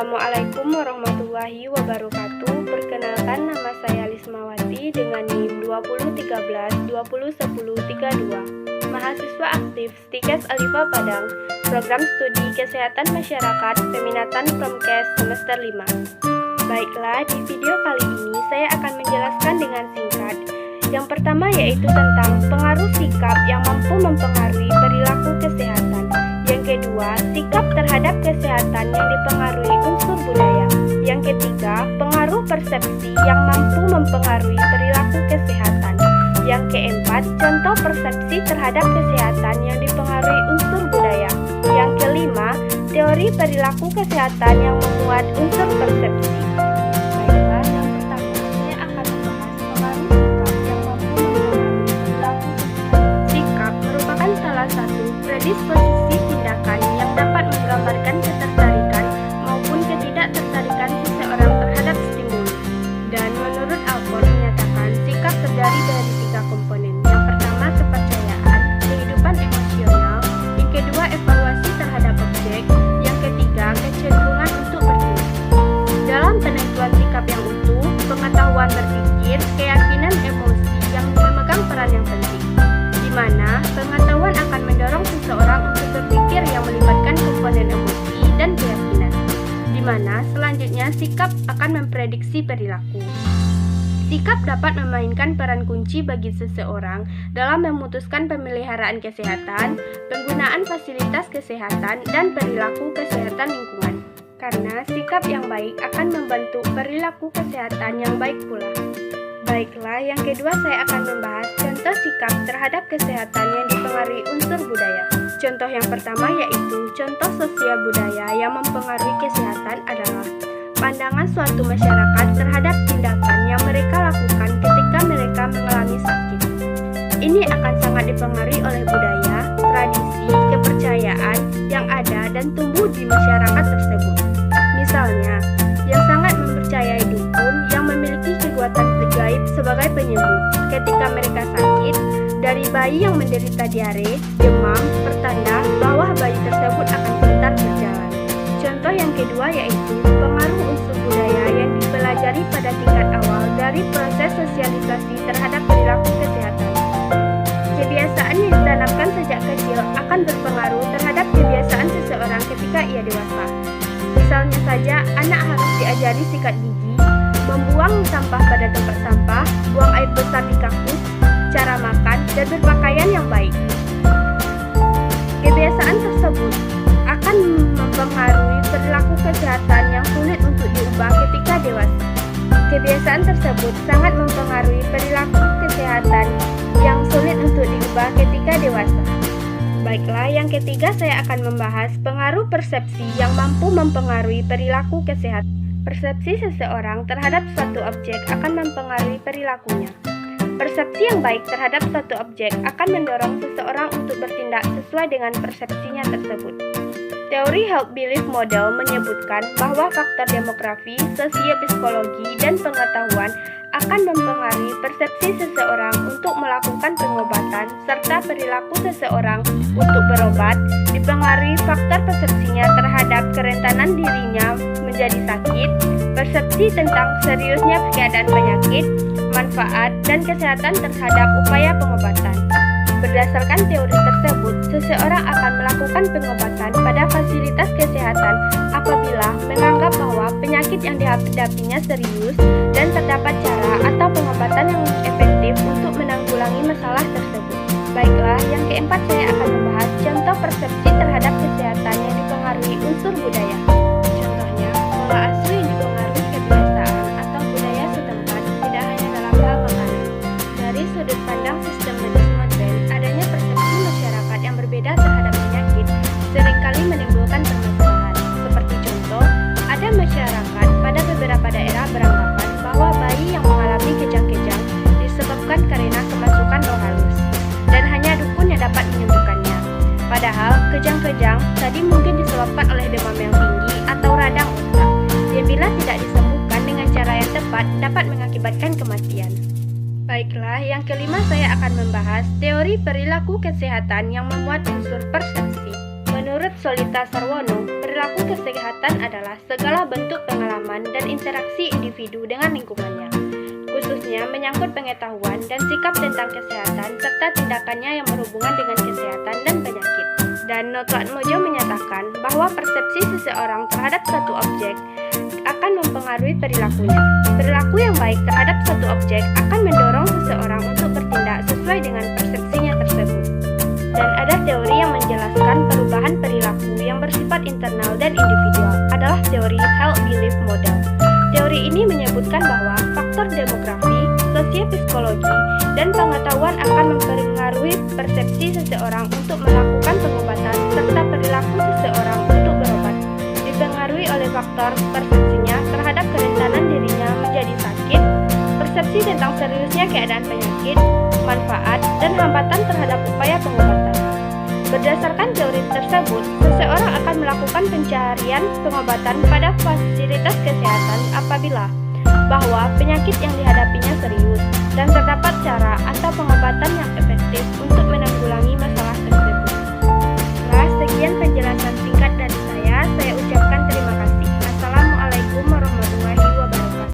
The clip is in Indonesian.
Assalamualaikum warahmatullahi wabarakatuh. Perkenalkan, nama saya Lismawati dengan NIM 2013-201032. Mahasiswa aktif Stikes Alifa Padang, Program Studi Kesehatan Masyarakat Peminatan Promkes semester 5. Baiklah, di video kali ini saya akan menjelaskan dengan singkat. Yang pertama yaitu tentang pengaruh sikap yang mampu mempengaruhi perilaku kesehatan. Yang kedua, sikap terhadap kesehatan yang dipengaruhi unsur budaya. Yang ketiga, pengaruh persepsi yang mampu mempengaruhi perilaku kesehatan. Yang keempat, contoh persepsi terhadap kesehatan yang dipengaruhi unsur budaya. Yang kelima, teori perilaku kesehatan yang memuat unsur persepsi. Baiklah, yang pertama saya akan membahas pengaruh sikap yang mampu mempengaruhi perilaku kesehatan. Sikap merupakan salah satu predisposisi tindakan yang dapat menggambarkan ketertarikan maupun ketidaktertarikan seseorang terhadap stimulus. Dan menurut Alport menyatakan sikap terdiri dari 3 komponen. Yang pertama, kepercayaan, kehidupan emosional. Yang kedua, evaluasi terhadap objek. Yang ketiga, kecenderungan untuk bertindak. Dalam penentuan sikap yang utuh, pengetahuan berpikir, keyakinan emosi yang memegang peran yang penting, di mana pengetahuan akan mendorong seseorang untuk berpikir yang melibatkan komponen emosi dan keyakinan, di mana selanjutnya sikap akan memprediksi perilaku. Sikap dapat memainkan peran kunci bagi seseorang dalam memutuskan pemeliharaan kesehatan, penggunaan fasilitas kesehatan, dan perilaku kesehatan lingkungan. Karena sikap yang baik akan membentuk perilaku kesehatan yang baik pula. Baiklah, yang kedua saya akan membahas contoh sikap terhadap kesehatan yang dipengaruhi unsur budaya. Contoh yang pertama yaitu contoh sosial budaya yang mempengaruhi kesehatan adalah pandangan suatu masyarakat terhadap tindakan yang mereka lakukan ketika mereka mengalami sakit. Ini akan sangat dipengaruhi oleh budaya, tradisi, kepercayaan yang ada dan tumbuh di masyarakat tersebut. Misalnya, yang sangat mempercayai dukun yang memiliki kekuatan gaib sebagai penyembuh. Ketika mereka sakit, dari bayi yang menderita diare, demam, pertanda bahwa bayi tersebut akan pintar berjalan. Contoh yang kedua yaitu pengaruh unsur budaya yang dipelajari pada tingkat awal dari proses sosialisasi terhadap perilaku kesehatan. Kebiasaan yang ditanamkan sejak kecil akan berpengaruh terhadap kebiasaan seseorang ketika ia dewasa. Misalnya saja, anak harus diajari sikat gigi, membuang sampah pada tempat sampah, buang air besar di kakus, cara makan, dan berpakaian yang baik. Kebiasaan tersebut akan mempengaruhi perilaku kesehatan yang sulit untuk diubah ketika dewasa. Kebiasaan tersebut sangat mempengaruhi perilaku kesehatan yang sulit untuk diubah ketika dewasa. Baiklah, yang ketiga saya akan membahas pengaruh persepsi yang mampu mempengaruhi perilaku kesehatan. Persepsi seseorang terhadap suatu objek akan mempengaruhi perilakunya. Persepsi yang baik terhadap suatu objek akan mendorong seseorang untuk bertindak sesuai dengan persepsinya tersebut. Teori Health Belief Model menyebutkan bahwa faktor demografi, sosiopsikologi, dan pengetahuan akan mempengaruhi persepsi seseorang untuk melakukan pengobatan serta perilaku seseorang untuk berobat, dipengaruhi faktor persepsinya terhadap kerentanan dirinya menjadi sakit, persepsi tentang seriusnya keadaan penyakit, manfaat, dan kesehatan terhadap upaya pengobatan. Berdasarkan teori tersebut, seseorang akan melakukan pengobatan pada fasilitas kesehatan apabila menganggap bahwa penyakit yang dihadapinya serius dan terdapat cara atau pengobatan yang efektif untuk menanggulangi masalah tersebut. Baiklah, yang keempat saya akan membahas contoh persepsi terhadap kesehatan yang dipengaruhi unsur budaya. Contohnya, pola asuh yang dipengaruhi kebiasaan atau budaya setempat tidak hanya dalam hal makanan. Dari sudut pandang sistem medis modern, adanya persepsi masyarakat yang berbeda terhadap penyakit seringkali menimbulkan permasalahan. Seperti contoh, ada masyarakat pada beberapa daerah beranggapan bahwa bayi yang mengalami kejang-kejang disebabkan karena kemasukan roh halus, dan hanya dukun yang dapat menyembuhkannya. Padahal, kejang-kejang tadi mungkin disebabkan oleh demam yang tinggi atau radang otak, yang bila tidak disembuhkan dengan cara yang tepat dapat mengakibatkan kematian. Baiklah, yang kelima saya akan membahas teori perilaku kesehatan yang memuat unsur persepsi. Menurut Solita Sarwono, perilaku kesehatan adalah segala bentuk pengalaman dan interaksi individu dengan lingkungannya, khususnya menyangkut pengetahuan dan sikap tentang kesehatan serta tindakannya yang berhubungan dengan kesehatan dan penyakit. Dan Notlatmojo menyatakan bahwa persepsi seseorang terhadap satu objek akan mempengaruhi perilakunya. Perilaku yang baik terhadap satu objek akan mendorong seseorang untuk bertindak sesuai dengan persepsinya tersebut. Dan ada teori yang menjelaskan perubahan perilaku yang bersifat internal dan individual adalah teori Health Belief Model. Teori ini menyebutkan bahwa faktor demografi, sosiopsikologi, dan pengetahuan akan mempengaruhi persepsi seseorang untuk melakukan pengobatan serta perilaku seseorang untuk berobat, dipengaruhi oleh faktor persepsinya terhadap kerentanan dirinya menjadi sakit, persepsi tentang seriusnya keadaan penyakit, manfaat, dan hambatan terhadap upaya pengobatan. Berdasarkan teori tersebut, seseorang akan melakukan pencarian pengobatan pada fasilitas kesehatan apabila bahwa penyakit yang dihadapinya serius dan terdapat cara atau pengobatan yang efektif